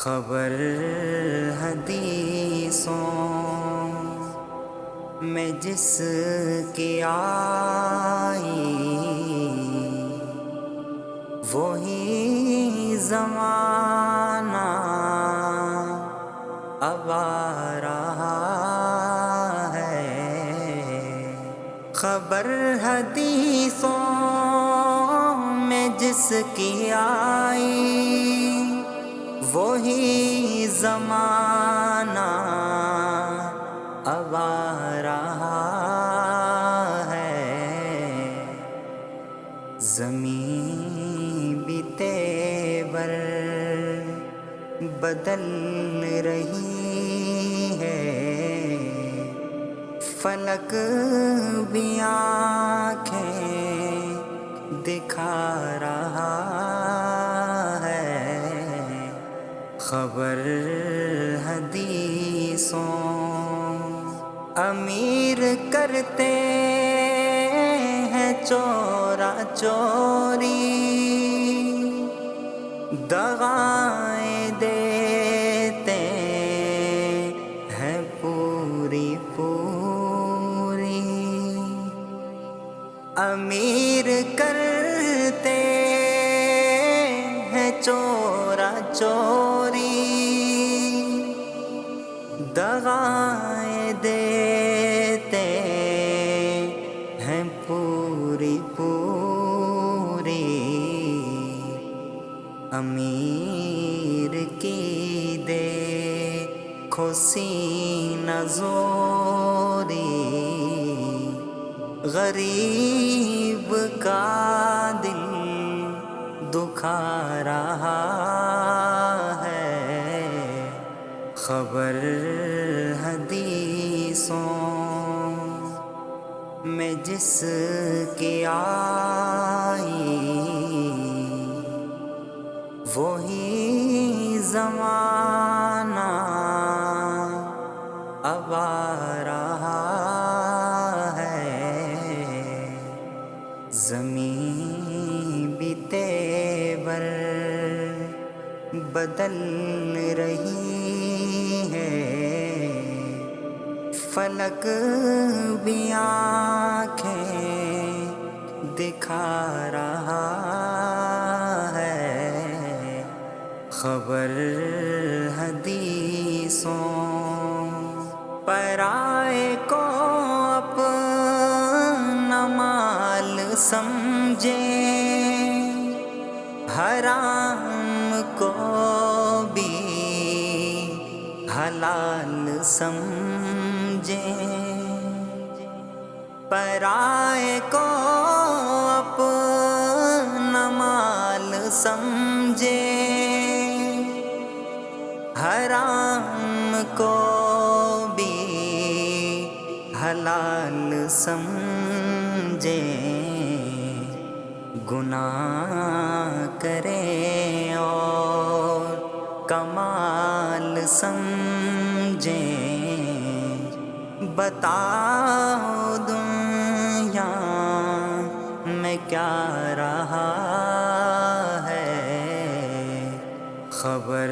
خبر حدیثوں میں جس کی آئی، وہی زمانہ اب آ رہا ہے۔ خبر حدیثوں میں جس کی آئی، وہی زمانہ اب آ رہا ہے۔ زمین بھی تیور بدل رہی ہے، فلک بھی آنکھیں دکھا رہا ہے۔ خبر حدیثوں امیر کرتے ہیں چورا چوری، دغائیں دیتے ہیں پوری پوری۔ امیر کرتے ہیں چورا چوری، دغائیں دیتے ہیں پوری پوری۔ امیر کی دیکھو سینہ زوری، غریب کا دل دکھا رہا ہے۔ خبر حدیثوں میں جس کی آئی، وہی زمانہ اب آ رہا ہے۔ زمین بھی تیور بدل رہی ہے، فلک بھی آنکھیں دکھا رہا ہے۔ خبر حدیثوں پرائے کو اپنا مال سمجھے، حرام کو بھی حلال سمجھے۔ پرائے کو اپنا مال سمجھے، حرام کو بھی حلال سمجھے۔ گناہ کریں اور کمال سمجھیں، بتاؤ دنیا میں کیا رہا ہے۔ خبر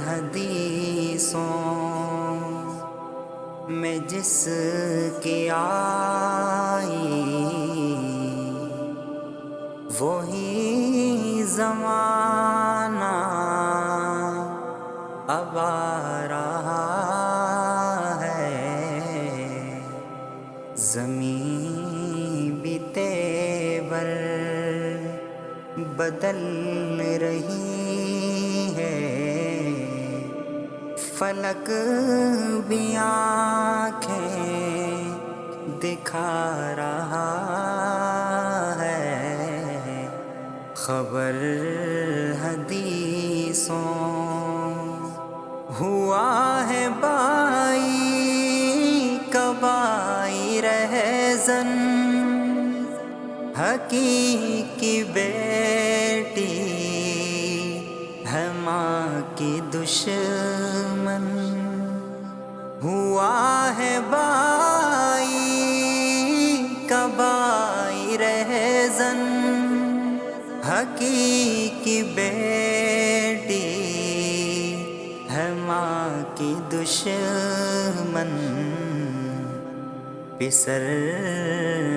حدیثوں میں جس کی آئی، وہی زمانہ اب آ رہا ہے۔ زمین بھی تیور بدل رہی ہے، فلک بھی آنکھیں دکھا رہا ہے۔ خبر حدیثوں ہوا ہے بائی کبائی رہزن، حقیقی بیٹی ہے ماں کی دشمن۔ ہوا ہے بائی کبائی رہزن، حقیقی بیٹی ہے ماں کی دشمن، پسر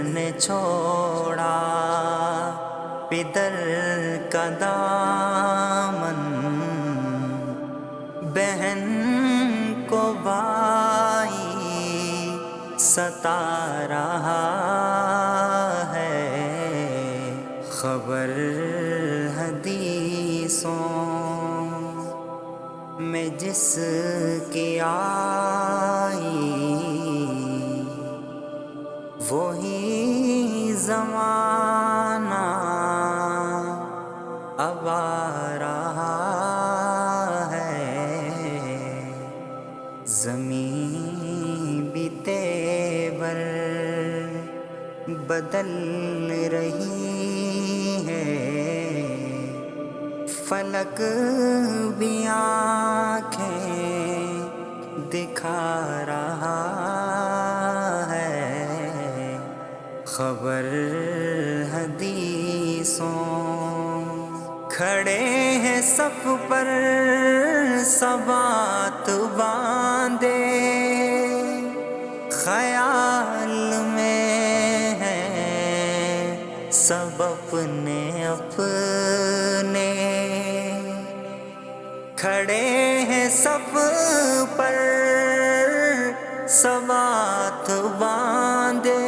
نے چھوڑا پدر کا دامن، بہن کو بھائی ستا رہا ہے، خبر حدیثوں میں جس کی آئی، وہی زمانہ اب آ رہا ہے، زمین بھی تیور بدل رہی ہے، فلک بھی آنکھیں دکھا رہا ہے، خبر حدیثوں کھڑے ہیں صف پر سبات باندھے، خیال میں ہے سب اپنے اپنے، کھڑے ہیں صف پر سبات باندھے،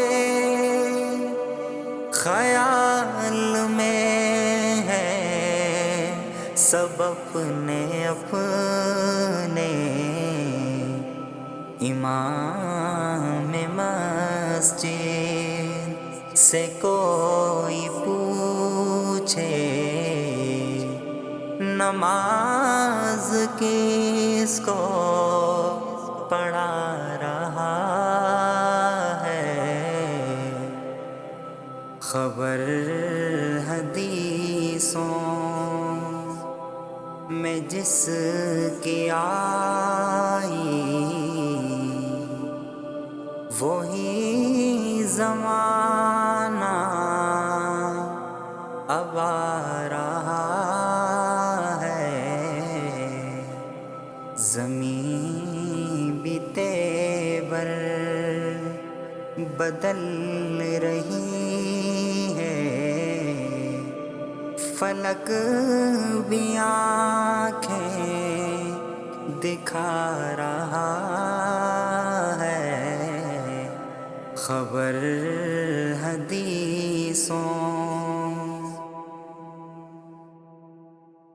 خیال میں ہے سب اپنے اپنے، امام مسجد سے کوئی پوچھے نماز کس کو پڑھا رہا ہے، خبر حدیثوں میں جس کی آئی، وہی زمانہ اب آ رہا ہے، زمین بھی تیور بدل رہی ہے، فلک بھی آنکھیں دکھا رہا